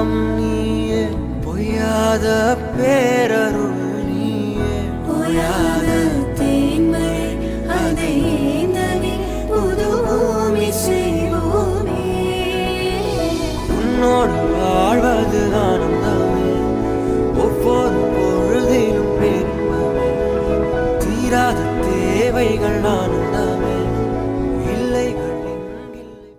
எல்லாம் நீயே, பொய்யாத பேரருள் நீயே. ஓயாத தேன்மழை அதை ஏந்தவே புது பூமி செய்வோமே. உன்னோடு வாழ்வது ஆனந்தமே, ஒவ்வொரு பொழுதிலும் பெருமமே. தீராத தேவைகள் ஆனந்தமே, இல்லைகள் இங்கில்லை.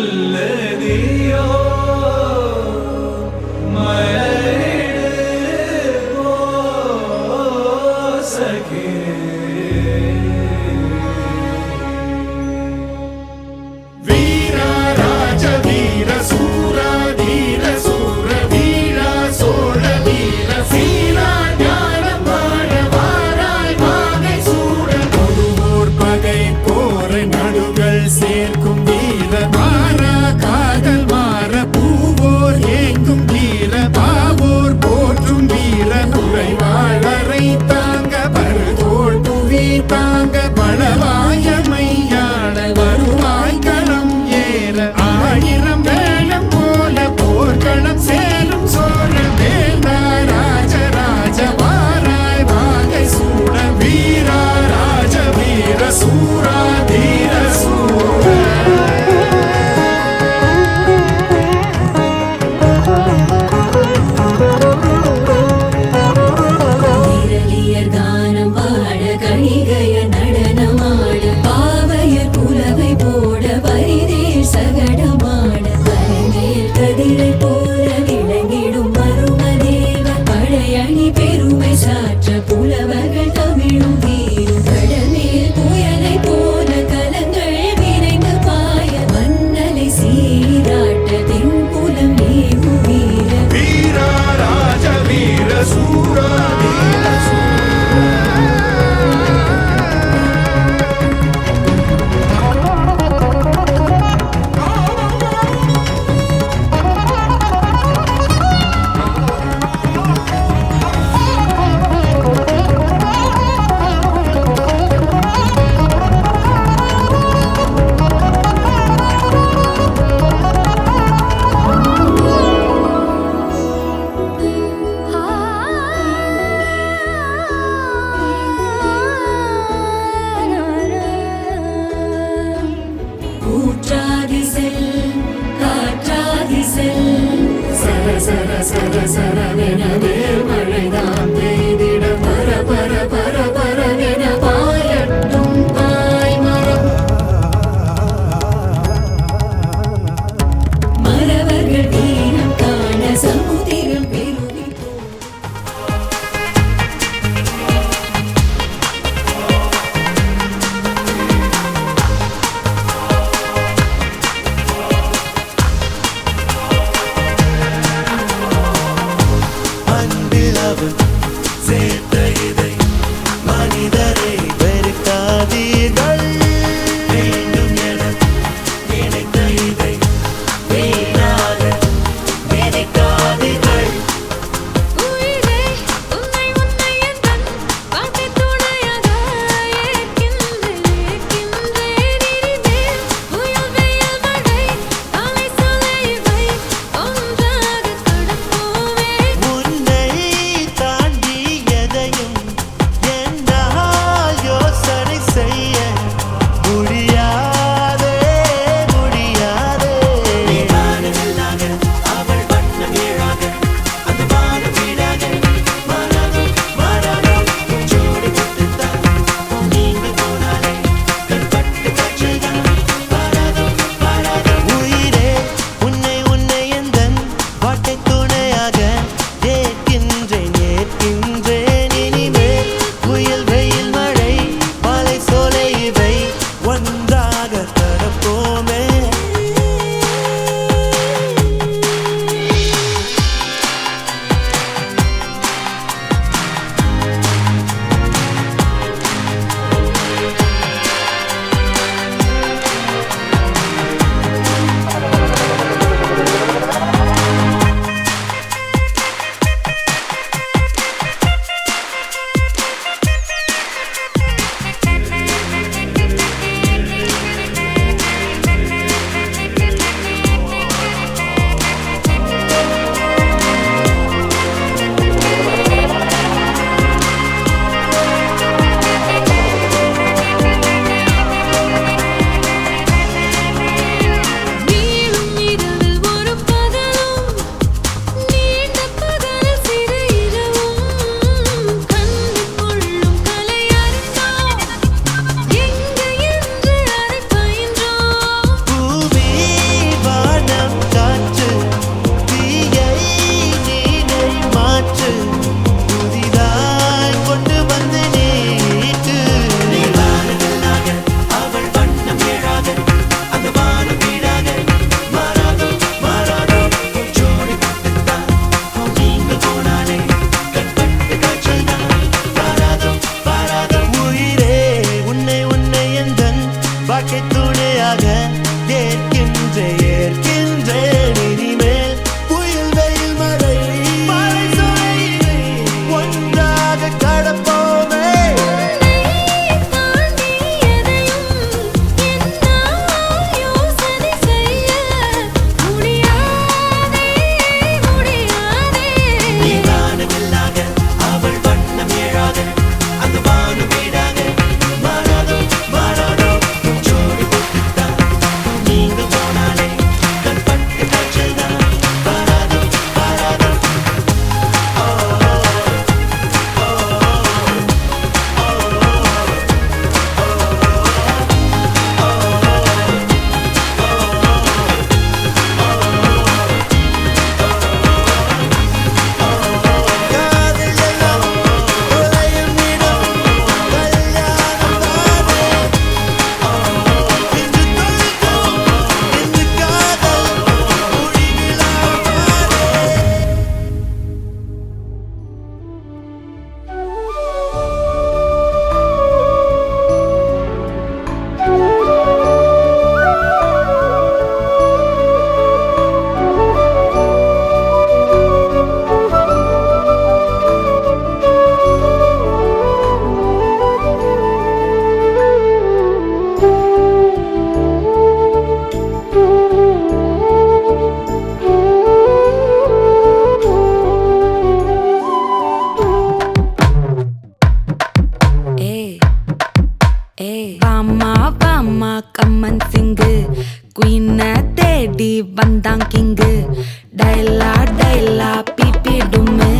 செல்லதியோ மலை சேர்க்கும் வீர மாறா காதல் மாற பூவோர் ஏங்கும் வீர பாவோர் போற்றும் வீர குறைவாளரை தாங்க பருதோள் புவி தாங்க பலவாயமையாள வருவாய் களம் ஏற ஆயிரம் வேளம் போல போர்க்களம் சேரும் சோழ வேந்தா ராஜராஜ வாராய் வாகை சூட வீரா ராஜ வீர சூரா தீர பெருமை சாற்ற புலவர்கள் தமிழும் வீரும் கடலில் புயலை போல கலங்கள் விரைந்து பாய மன்னலை சீராட்ட தென்புலம் ஏகும் வீர வீரா ராஜ வீர சூரா வீர சூரா வாமா வாமா கம்மன் சிங்கு குயின தேடி வந்தான் கிங்கு டைலா டைலா பிபி டும்மு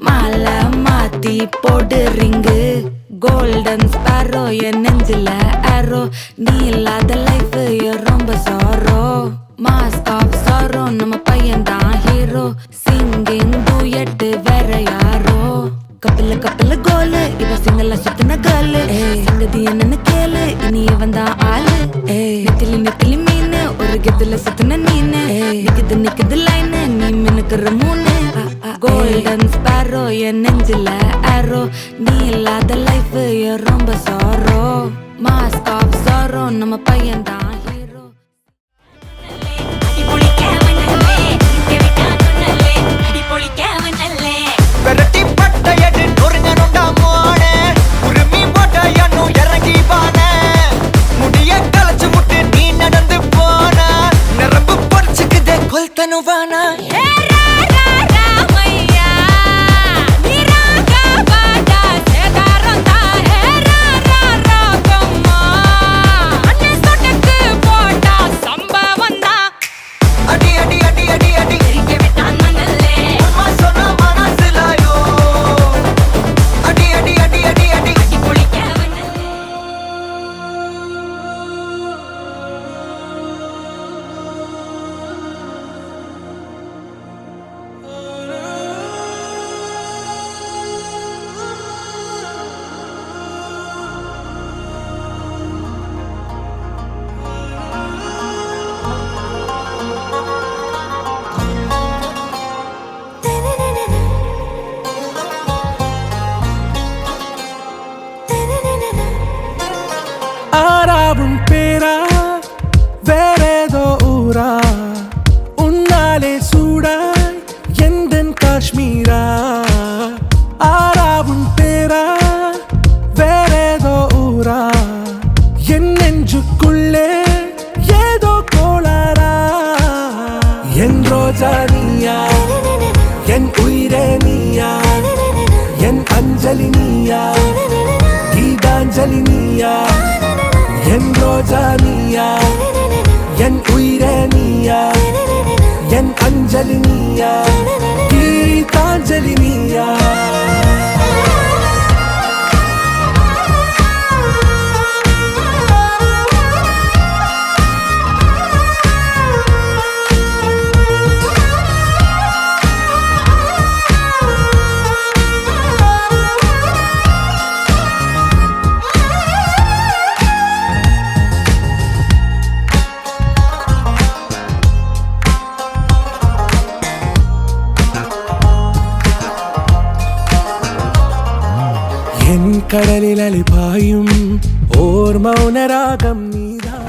மாலை மாத்தி போடு ரிங்கு கோல்டன் ஸ்பாரோ என் நெஞ்சில ஆரோ நீ இல்லாத லைஃப் ரொம்ப சாரோ மாஸ்க் ஆஃப் சாரோ நம்ம பையன் தான் ஹீரோ சிங்கிங் டூயட் வேற யாரோ கப்பல கப்பல கோலு இவ சிங்கல்ல சுத்தின கேளு சங்கதி என்னன்னு கேளு இனி இவன் தான் ஆளு நெத்திலி நெத்திலி மீன் ஒரு கெத்துல சுத்தின நீனு நிக்குது நிக்குது லைனு நீ மினுக்குற மூணு கோல்டன் ஸ்பாரோ என் நெஞ்சில ஆரோ நீ இல்லாத லைஃப் ரொம்ப சாரோ மாஸ்க் ஆஃப் சாரோ நம்ம பையன் தான் ஹீரோ விரட்டி பட்டையடு நொறுங்கணுண்டா மோனே உருமி போட்டையன்னு இறங்கி பானே முடிய களைச்சு முட்டு நீ நடந்து போன நரம்பு பொறிச்சுக்குதே கொல்தனுவானா அடி அடி அடி அடி அடி அம்மா சொன்ன மனசுலாயோ அடி அடி அடி அடி அடி ஆறாவும் பேரா வேறேதோ ஊரா உன்னாலே சூடாய் எந்தன் காஷ்மீரா ஆறாவும் பேரா வேறேதோ ஊரா என் நெஞ்சுக்குள்ளே ஏதோ கோளாரா என் ரோஜா நீயா என் உயிரே நீயா என் அஞ்சலி நீயா கீதாஞ்சலி நீயா என் ரோஜா நீயா என் உயிரே நீயா என் அஞ்சலி நீயா கீதாஞ்சலி நீயா என் கடலில் அலிபாயும் ஓர் மௌனராகம் நீதான்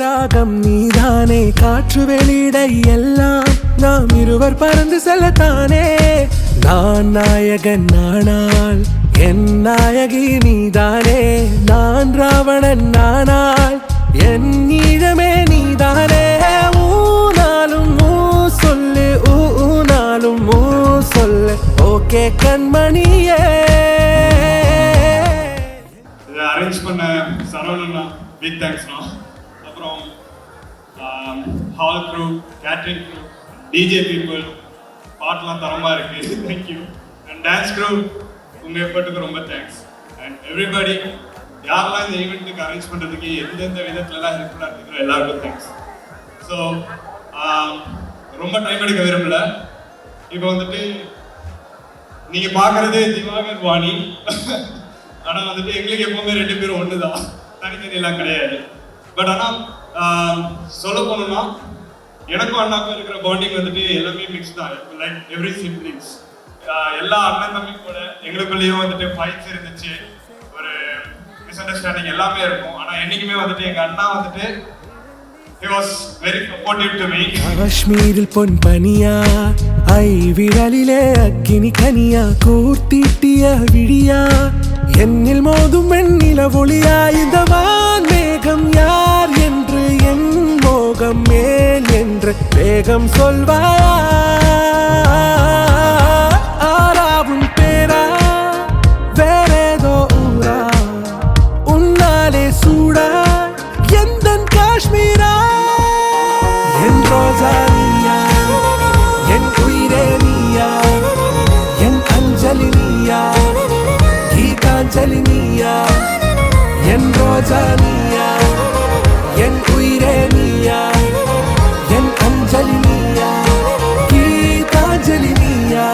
ராகம் நீதானே காற்று வெளியிட எல்லாம் நாம் இருவர் பறந்து செல்லத்தானே நான் நாயகன் நானால் என் நாயகி நீதானே நான் ராவணன் நானால் என் ஈழமே நீதானே ஊனாலும் ஊ சொல்லு ஊனாலும் ஊ சொல்லு ஓகே கண்மணியே அரேஞ்ச் பண்ண சரவணண்ணா பிக் தேங்க்ஸ்ண்ணா. அப்புறம் hall crew, catering crew, DJ people, பாட்டெலாம் தரமாக இருக்குது, தேங்க்யூ. அண்ட் டான்ஸ் க்ரூ, உங்கள் எஃபர்ட்டுக்கு ரொம்ப தேங்க்ஸ். அண்ட் எவ்ரிபடி யாரெல்லாம் இந்த ஈவெண்ட்டுக்கு அரேஞ்ச் பண்ணுறதுக்கு எந்தெந்த விதத்துலலாம் ஹெல்ப்ஃபுல்லாக இருக்கிற எல்லாருக்கும் தேங்க்ஸ். ஸோ ரொம்ப டைம் எடுக்க விரும்பல. இப்போ வந்துட்டு நீங்கள் பார்க்குறது திவாகர் வாணி, ஆனால் வந்துட்டு எங்களுக்கு எப்போவுமே 2 பேரும் ஒன்று தான், தனித்தனியெல்லாம் கிடையாது. பட் ஆனால் சொல்ல போனோம்னா எனக்கும் அண்ணாக்கும் இருக்கிற பாண்டிங் வந்துட்டு எல்லாமே மிக்ஸ் தான், லைக் எவ்ரி சிப்ளிங்ஸ். எல்லா அண்ணன் தம்பி கூட எங்களுக்குள்ளேயும் வந்துட்டு ஃபைட்ஸ் இருந்துச்சு, ஒரு மிஸ் அண்டர்ஸ்டாண்டிங் எல்லாமே இருக்கும். ஆனால் என்றைக்குமே வந்துட்டு எங்கள் அண்ணா வந்துட்டு he was very supportive to me. காஷ்மீரில் பொன் பனியா, ஐ விரலிலே அக்கினி கனியா, கூர்த்திட்டிய விழியா, என்னில் மோதும் வெண்ணில ஒளியா, இந்த வான் மேகம் யார் என்று, என் மோகம் மேல் என்று வேகம் சொல்வாயா, ஆராவும் பேரா வேறேதோ ஊரா, உன்னாலே சூடா எந்தன் காஷ்மீரா, என் ரோஜா நீயா, என் உயிரே நீயா, என் அஞ்சலி நீயா, கீதாஞ்சலி நீயா, என் ரோஜா நீயா, என் உயிரே நீயா, என் அஞ்சலி நீயா, கீதாஞ்சலி நீயா.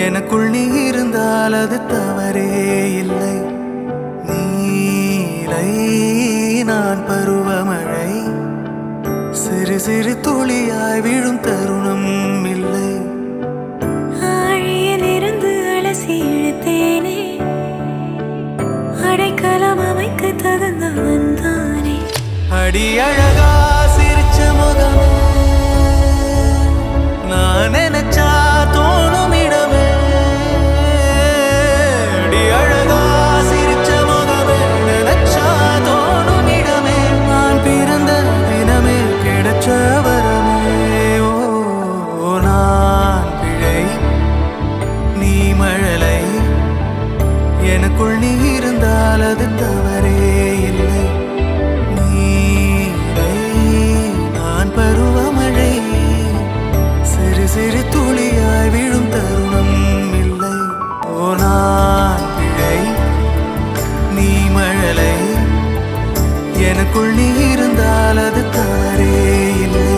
எனக்குள் நீ இருந்தால் அது தவறே இல்லை, நீலை நான் பருவமழை, சிறு சிறு துளியாய் விழும் தருணம் இல்லை. ஆழியிலிருந்து அலசி இழுத்தேனே, அடைக்கலம் அமைக்க தகுந்தவன் தானே. அடி அழகா சிரிச்ச முகமே, நான் நினைச்சா தோணும் இடமே. அடி அழகா சிரிச்ச முகமே, நினைச்சா தோணும் இடமே. நான் பிறந்த தினமே கிடைச்ச வரமே. ஓ நான் பிழை, நீ மழலை, எனக்குள் நீ இருந்தால் அது தவறே இல்லை, நீலை நான் பருவமழை, சிறு சிறு துளியாய் விழும் தருணம் இல்லை. ஓ நான் பிழை, நீ மழலை, எனக்குள் நீ இருந்தால் அது தவறே இல்லை,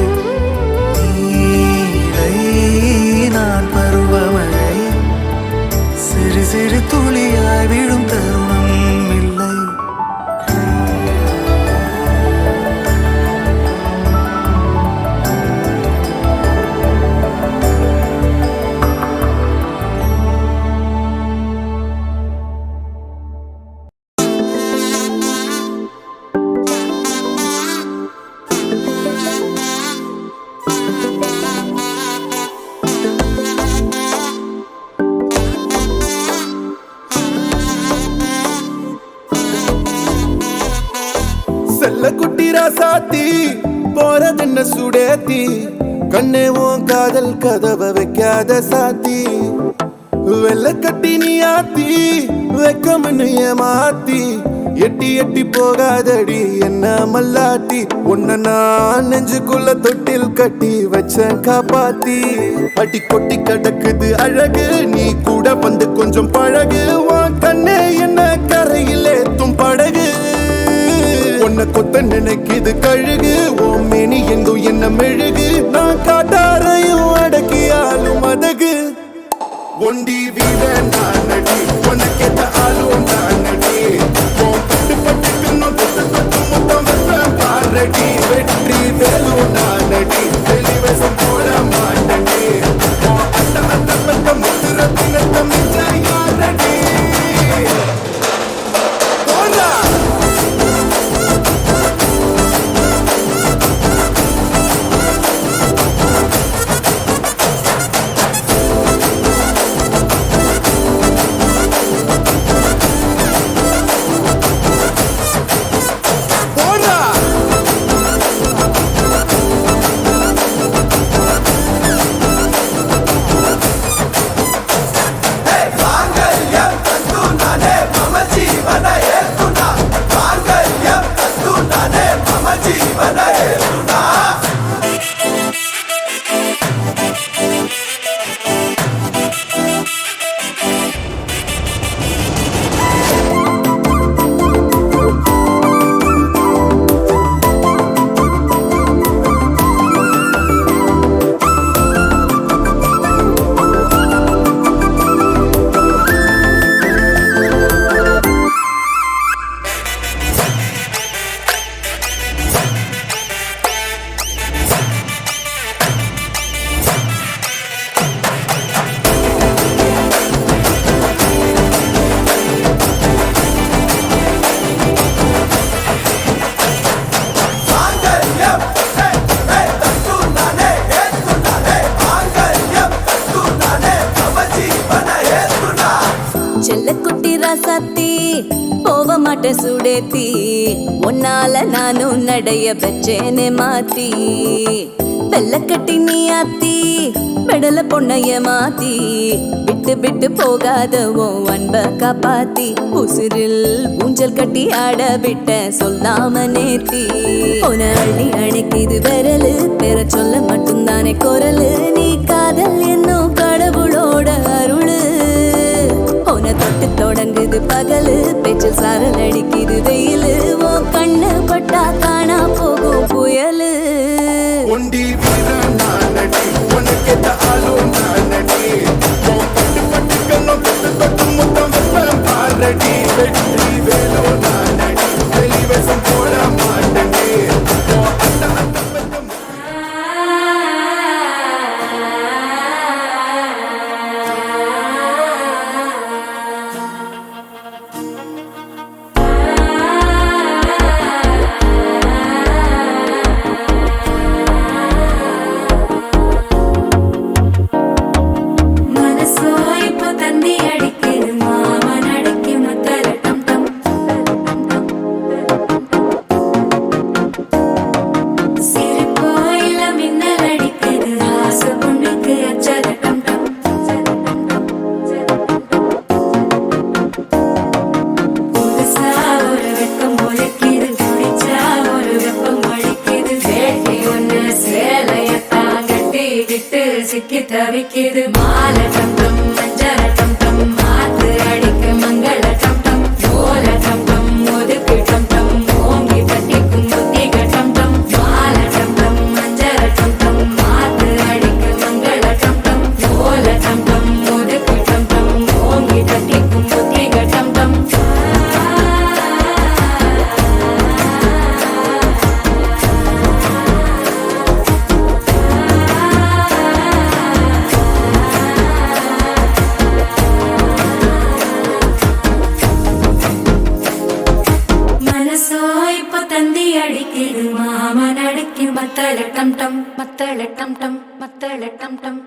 நீலை நான் பருவமழை, சிறு சிறு துளியாய் விழும் தருணம் இல்லை. செல்ல குட்டி ராசாத்தி போறதென்ன சுடேத்தி, கண்ணே உன் காதல் கதவை வைக்காத சாத்தி, வெள்ள கட்டி நீ ஆத்தி வெக்கம்னு ஏமாத்தி, எட்டி எட்டி போகாதடி என்ன மல்லாட்டி, உன்ன நான் நெஞ்சுக்குள்ள தொட்டில் கட்டி வச்சேன் காப்பாத்தி. அடி கொட்டி கடக்குது அழகு, நீ கூட வந்து கொஞ்சம் பழகு, உன் கண்ணே என்ன கரையில் நினைக்குது கழுகு ஓமேனி எங்கும் என்ன மெழுகு நான் காட்டாரையும் அடக்கியாலும் அதகு ஒண்டி வீர நான் நடி உனக்கேத்த ஆளும் நான் நடி பட்டு பட்டுக்கணும் தொட்டு தொட்டு முத்தம் வெப்பம் பாரடி வெற்றி வேலும் நான் நடி வெளிவசம் போட மாட்டடி அந்த அந்த பத்த முத்துர பின்னத்த மிச்ச யாரடி போடா சுடேத்தி உன்னால நானும் நடைய பெற்றேனே மாத்தி வெள்ள கட்டி நீ ஆத்தி பெடல பொண்ணைய மாத்தி விட்டு விட்டு போகாத உன் அன்ப காப்பாத்தி உசிரில் ஊஞ்சல் கட்டி ஆட விட்ட சொல்லாம நேத்தி உன அள்ளி அணைக்குது விரலு பெற சொல்ல மட்டும்தானே குரலு நீ காதல் என்னும் கடவுளோட அருளு உன தொட்டு தொடங்குது பகலு பேச்சில் சாரல் அடிக்குது வெயிலு ஓ கண்ணு பட்டா காணா போகும் புயலு ஒண்டி வீர நான் நடி உனக்கேத்த ஆளும் நான் நடி பட்டு பட்டுக்கணும் தொட்டு தொட்டு முத்தம் வெப்பம் பாரடி வெற்றி வேலும் நான் நடி வெளிவசம் போட மாட்டடி அந்த அந்த பத்தம் சிக்கி தவிக்குது மால டம் டம் மஞ்சள டம் டம் மாத்து அடிக்க மங்கள டம் டம் ஓல டம் டம் ஒதுக்கு டம் டம் ஓங்கி தட்டிக்கும் புத்திக டம் டம் மால டம் டம் மஞ்சள டம் டம் மாத்து அடிக்க மங்கள டம் டம் ஓல டம் டம் ஒதுக்கு டம் டம் ஓங்கி தட்டிக்கும் புத்திக டம் டம் அடிக்குது மாமன் அடிக்கு மத்தள டம் டம் மத்தள டம் டம் மத்தள டம் டம்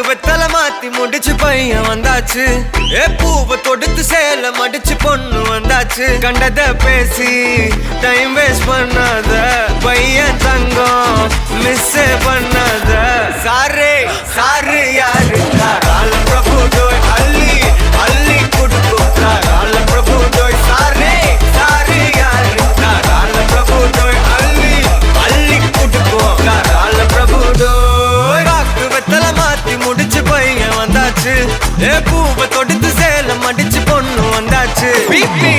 வெத்தலை மாத்தி முடிச்சு பையன் வந்தாச்சு பூவை தொடுத்து சேல மடிச்சு பொண்ணு வந்தாச்சு கண்டத பேசி டைம் வேஸ்ட் பண்ணாத பையன் தங்கம் மிஸ் பண்ணாத சாரே ஏ பூவை தொடுத்து சேலம் அடிச்சு பொண்ணு வந்தாச்சு பிபி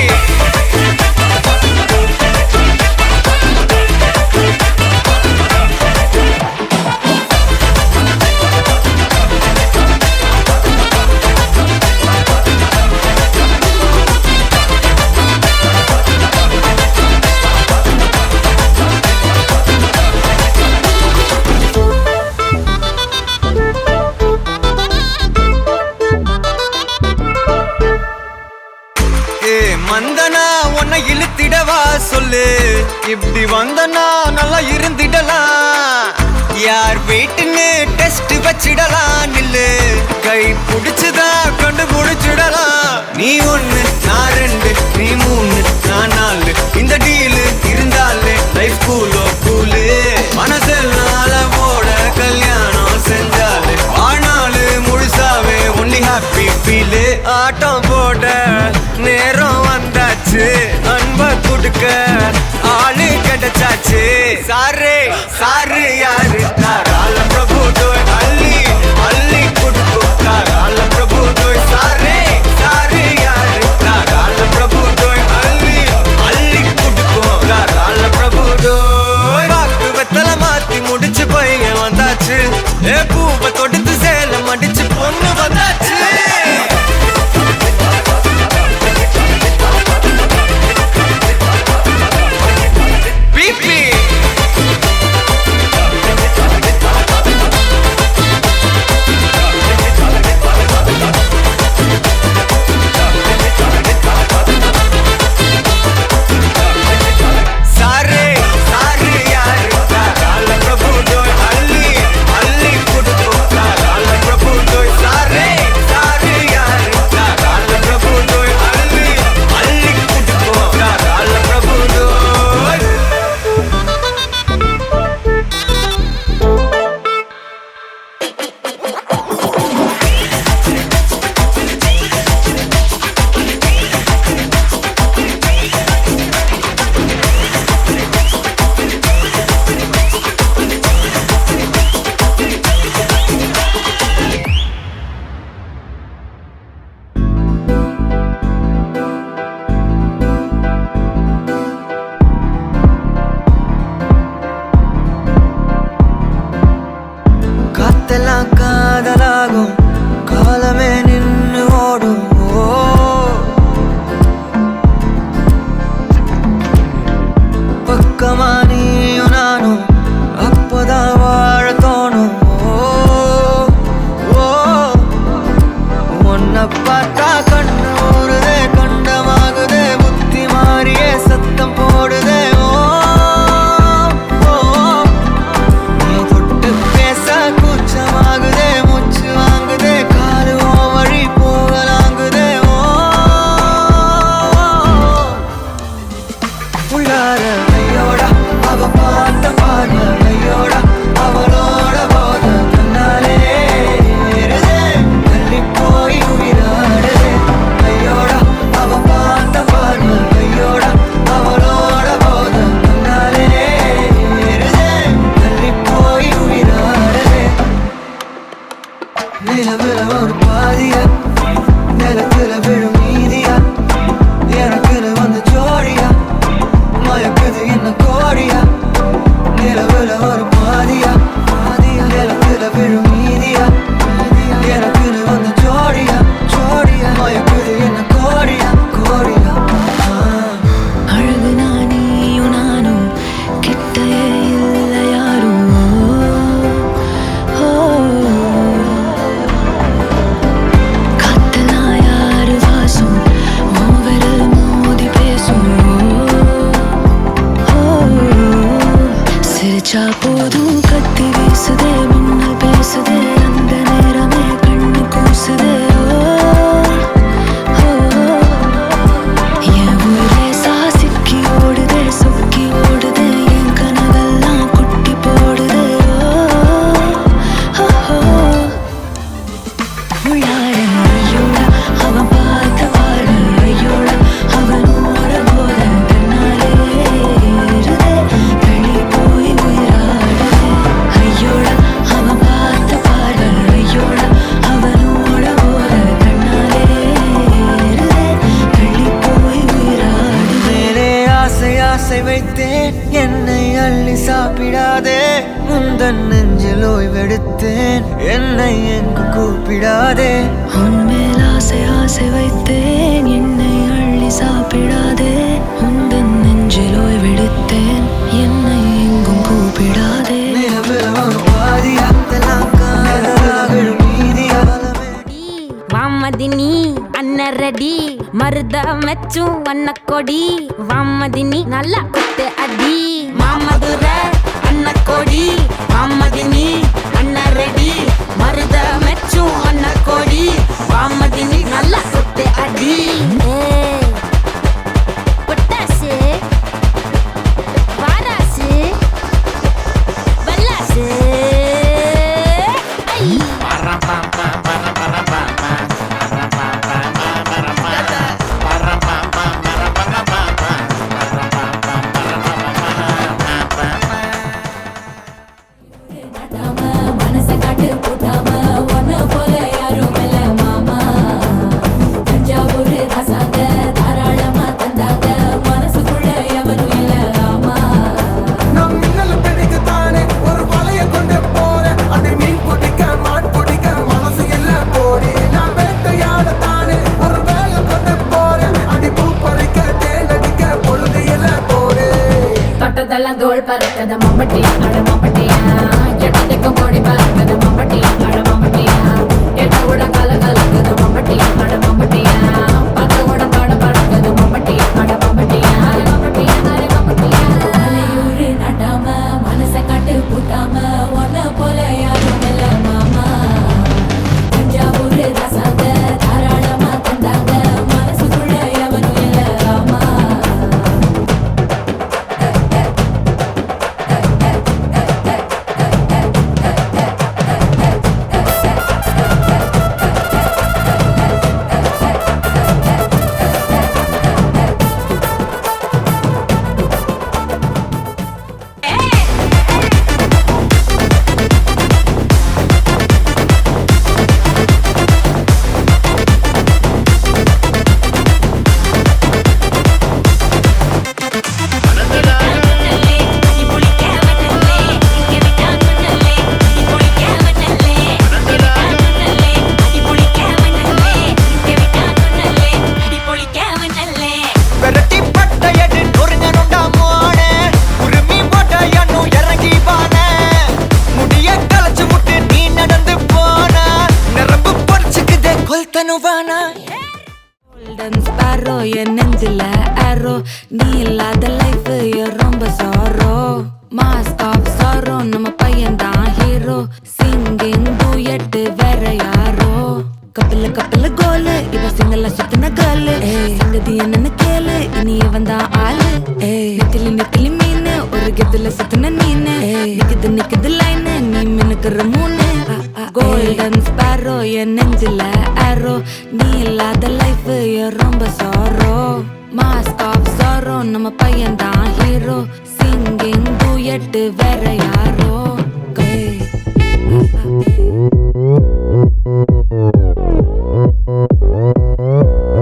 மந்தனா உன்னை இழுத்திடவா சொல்லு இப்படி வந்தனா நல்லா இருந்திடலாம் யார் வீட்டுன்னு டெஸ்ட் வச்சிடலாம் நில்லு கை புடிச்சுதா கண்டு முடிச்சிடலாம் நீ ஒண்ணு நான் ரெண்டு நீ மூணு நான் நாலு இந்த டீலு இருந்தாலே லைஃப் கூலோ கூலு மனசெல்லாம் போட கல்யாணம் செஞ்சாலே ஆனாலு முழுசாவே ஒன்லி ஹாப்பி ஃபீலு ஆட்டம் போட நேரம் வந்தாச்சு அன்ப கொடுக்க ஆளு கிடைச்சாச்சு சாரு சாரு யாரு தாராள பிரபு தோய் அள்ளி அள்ளி கொடுக்கும் தாராள பிரபு தோய் சாரே சாரு யாரு தாராள பிரபு தோய் அள்ளி அள்ளி கொடுக்கும் தாராள பிரபு தோய் வாக்கு வெத்தல மாத்தி முடிச்சு பையன் வந்தாச்சு ஏ பூவை தொடுத்து சேலம் அடிச்சு பொண்ணு வந்தாச்சு காதலாகும் காலமே நின்று ஓடும் பக்கமா நீயும் நானும் அப்பதான் வாழ தோணும் உன்னை பார்த்தா கண்ணு ஊறுதே கண்டமாகுதே புத்தி மாறியே சத்தம் போடுதே நிலவுல ஒரு பாதியா நிலத்துல விழும் மீதியா எனக்குன்னு வந்து ஜோடியா மயக்குது என்ன கோடியா நிலவுல ஒரு பாதியா நிலத்துல விழும் மீதியா எனக்குன்னு வந்து ஜோடியா ஜோடியா மயக்குது என்ன கோடியா கோடியா அழகு நானியும் நானும் கிட்டே இல்லை யாரும் போதும் கத்தி வீசுதே மின்னல் பேசுதே அந்த நேரமே கண்ணு கூசுதே என் ஊரே சாசிக்கி ஓடுதே சொக்கி ஓடுதே என் கனவெல்லாம் குட்டி போடுதே உள்ளார ஐயோட அவன் பார்த்த பாரு ஐயோட அவன் ஓட போத தன்னாலே இருதே வெளி போய் உயிராடுதே ஐயோட அவன் பார்த்த சாப்பிடாதே உந்தன் நெஞ்சில் ஓய்வெடுத்தேன் என்னை எங்கு கூப்பிடாதே உன்மேல் ஆசை ஆசை வைத்தேன் என்னை அள்ளி சாப்பிடாதே உந்தன் நெஞ்சில் ஓய்வெடுத்தேன் என்னை எங்கும் கூப்பிடாதே வாமதினி அன்னரடி மருத மெச்சும் வண்ண கொடி வாமதினி நல்லா குத்து அடி மாமதுர அண்ண கொடி வாமதினி அன்னரடி மருத மெச்சும் வண்ண கொடி வாமதினி நல்லா குத்து அடி பொட்டாசு வாராசு வல்லாசு மனச காட்டு போட்டாம ஒன்ன போல யாரும் இல்ல மாமா தஞ்சாவூர் ரசாங்க தாராளமா தந்தாங்க மனசுக்குள்ள எவரும் இல்ல ஆமா நம் மின்னல் பிடிக்கத்தானே ஒரு வலைய கொண்டு போறேன் அதை மீன் பிடிக்க மான் பிடிக்க மனசு இல்ல போடி நான் வேட்டையாடத்தானே ஒரு வேலை கொண்டு போறேன் அடி பூ பறிக்க தேன் அடிக்க பொழுது இல்ல போடு தொட்டதெல்லாம் தோல் பறக்கத மம்பட்டி அட மம்பட்டியா எட்டத்துக்கும் கோடி பறக்கத மம்பட்டி அட மம்பட்டியா எட்ட கூட கல கலக்குது மம்பட்டி அட மம்பட்டியா பத்த கூட பாட பறக்கது மம்பட்டி அட மம்பட்டியா அட மம்பட்டியா அட மம்பட்டியா அலையூரு நட்டாம மனச காட்டு பூட்டாம ஒன்ன போல யாரும் இல்ல மாமா தஞ்சாவூர் ரசாங்க தாராளமா தந்தாங்க மனசுக்குள்ள எவனும் இல்ல ஆமா விரட்டி பட்டையடு நொறுங்கனுண்டா மோனே உருமி போட்டையன்னு இறங்கி பானே முடிய களைச்சு முட்டு நீ நடந்து போனா நரம்பு பொறிச்சுக்குதே கொல்தனுவானா கோல்டன் ஸ்பாரோ என் நெஞ்சில ஆரோ நீ இல்லாத லைஃப் ரொம்ப சாரோ மாஸ்க் ஆஃப் சாரோ நம்ம பையன் தான் ஹீரோ சிங்கிங் டூயட் வேற யாரோ கப்பல கோலு இவ சிங்கல சுத்தின கேளு சங்கதி என்னன்னு கேளு இனி இவன் தான் ஆளு நெத்திலி மீனு ஒரு கெத்துல சுத்தின நீனு நிக்குது லைனு நீ மினுக்குற மூணு கோல்டன் ஸ்பாரோ என் நெஞ்சில ஆரோ நீ இல்லாத லைஃப் ரொம்ப சாரோ மாஸ்க் ஆஃப் சாரோ நம்ம பையன் தான் ஹீரோ சிங்கிங் டூயட் வேற யாரோ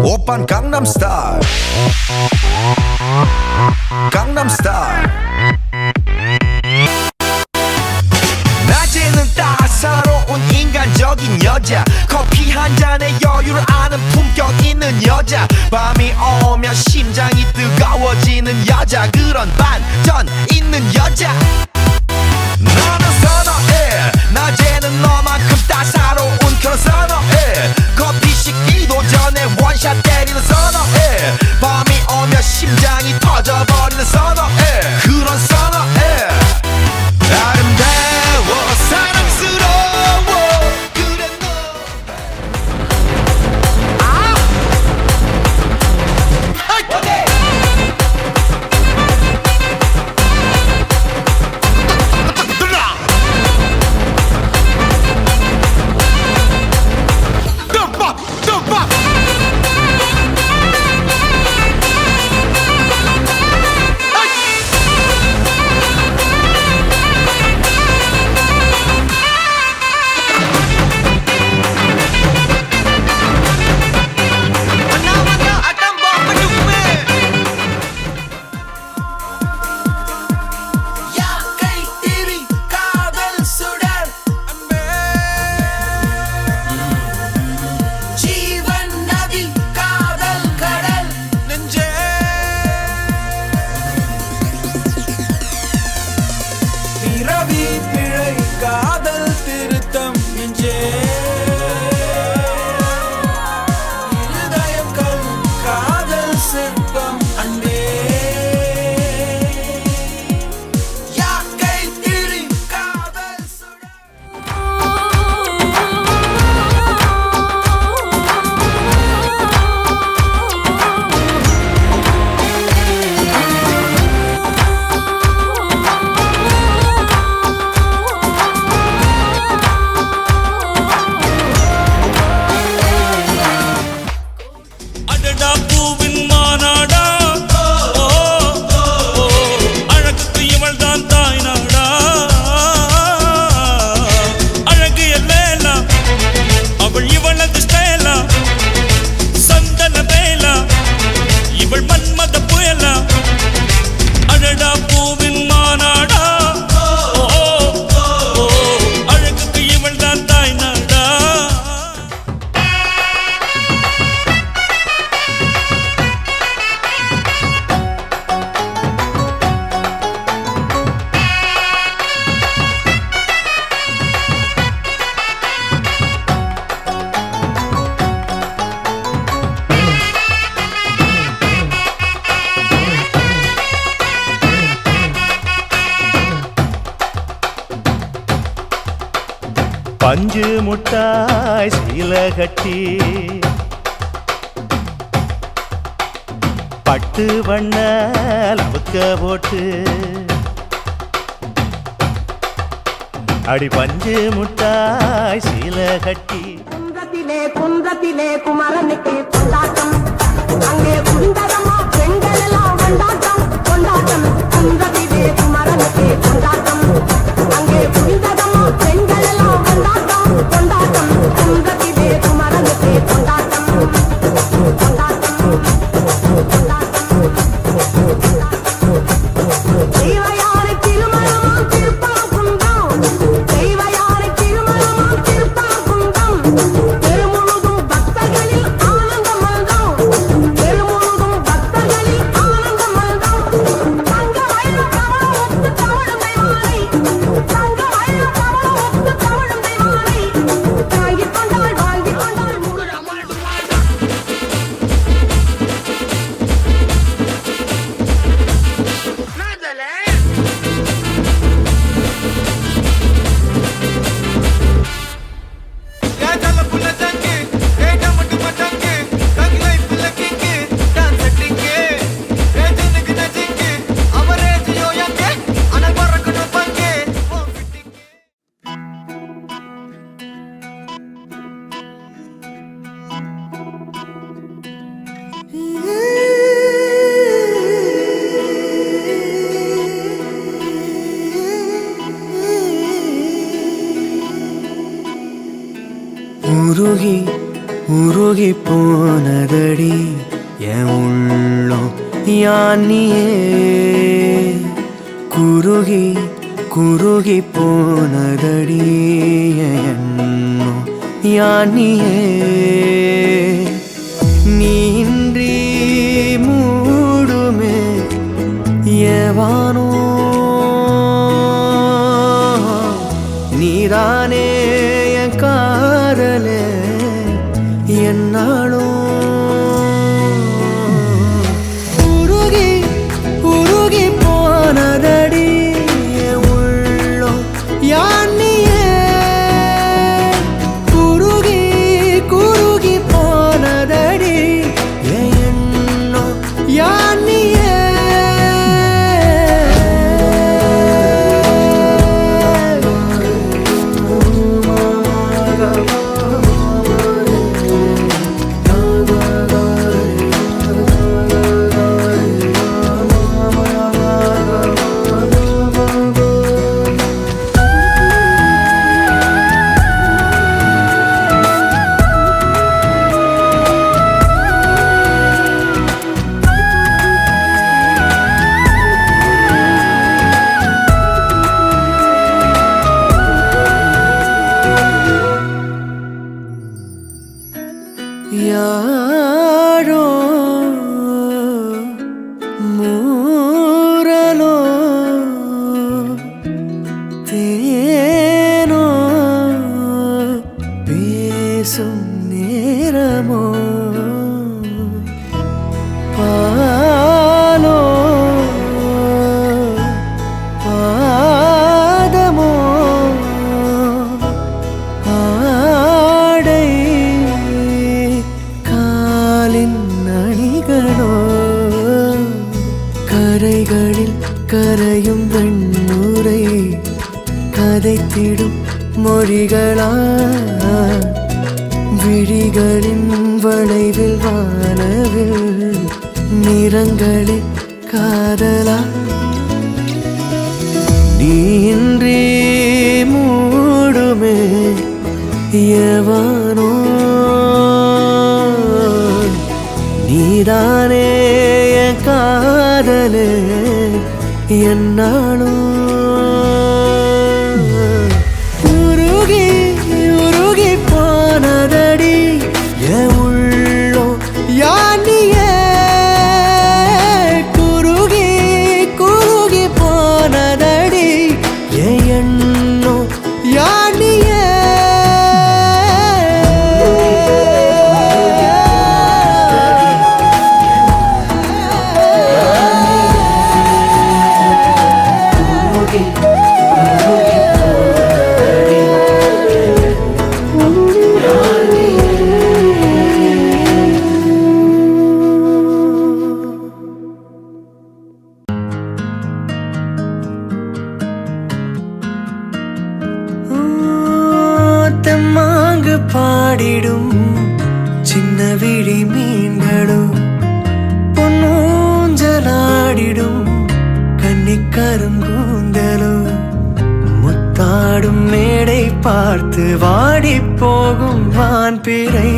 오빤 강남스타일 강남스타일 낮에는 따사로운 인간적인 여자 커피 한 잔에 여유를 아는 품격 있는 여자 밤이 오면 심장이 뜨거워지는 여자 그런 반전 있는 여자 너는 선어해 낮에는 너만큼 따사로운 그런 선어해 커피 식기도 전에 원샷 때리는 선어해 밤이 오면 심장이 터져버리는 선어해 그런 선어해 아름다워 사랑스러워 그래 너 பஞ்சு முட்டாய் சீல கட்டி பட்டு வண்ண லவுக்க போட்டு அடி பஞ்சு முட்டாய் சீல கட்டி குன்றத்திலே குமரனுக்கு கொண்டாட்டம் அங்கே குண்டரமா பெண்கள் எல்லாம் கொண்டாட்டம் கொண்டாட்டம் குன்றத்திலே குமரனுக்கு கொண்டாட்டம் அங்கே குண்டரமா பெண்கள் எல்லாம் கொண்டாட்டம் கொண்டாட்டம் குன்றத்திலே குமரனுக்கு கொண்டாட்டம் கொண்டாட்டம் தெய்வயாரை திருமணமாம் திருப்பாகுன்றம் தெய்வயாரை திருமணமாம் திருப்பாகுன்றம் தெருமுழுதும் பக்தர்களில் ஆனந்த மல்தம் தெருமுழுதும் பக்தர்களில் ஆனந்த மல்தம் தங்க வயல கவளம் ஒத்து தவழும் தெய்வானை தங்க வயல கவளம் ஒத்து தவழும் தெய்வானை வாங்கிக் கொண்டாள் முருகம்மா உருகி உருகி போனதடி என் உள்ளம் யானியே குருகி குருகி போனதடி என் எண்ணம் யானியே நீன்றி மூடுமே ஏவானோ நீதானே என் காதலே என்னாலும் உருகி உருகி போனதடி என் உள்ளம் யானியே குருகி குருகி போனதடி என் எண்ணம் யானியே யாரோ மூரலோ தேனோ பேசும் நேரமோ பாலோ பாதமோ ஆடை காலின் அணிகளோ கரைகளில் கரையும் வெண்ணுரை கதைத்திடும் மொழிகளா விழிகளின் வளைவில் வானவில் நிறங்களில் காதலா நீன்றி மூடுமே எவனோ நீதானே என் காதலே என்னாலும் உருகி உருகி போனதடி என் உள்ளம் யானியே குருகி குருகி போனதடி என் எண்ணம் யானியே ஆடிடும் சின்ன விழி மீன்களும் பொன்னூஞ்சலாடிடும் கன்னிக்கரும் கூந்தலும் முத்தாடும் மேடை பார்த்து வாடி போகும் வான்பிறை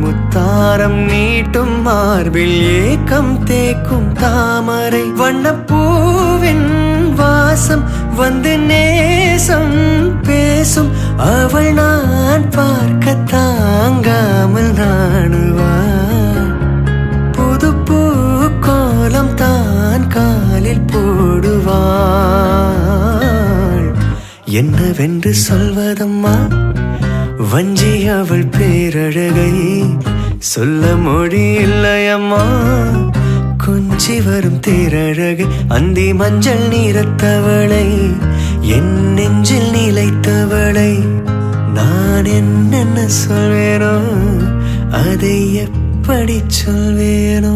முத்தாரம் நீட்டும் மார்பில் ஏக்கம் தேக்கும் தாமரை வண்ணப்பூவின் வாசம் வந்து நேசம் பேசும் அவள் நான் பார்க்க தாங்காமல் நாணுவாள் புது பூ கோலம் தான் காலில் போடுவாள் என்னவென்று சொல்வதம்மா வஞ்சி அவள் பேரழகை சொல்ல மொழி இல்லையம்மா கொஞ்சி வரும் தேரழகு அந்தி மஞ்சள் நீரத்தவளை என் நெஞ்சில் நிலைத்தவளை நான் என்னென்ன சொல்வேனோ அதை எப்படி சொல்வேனோ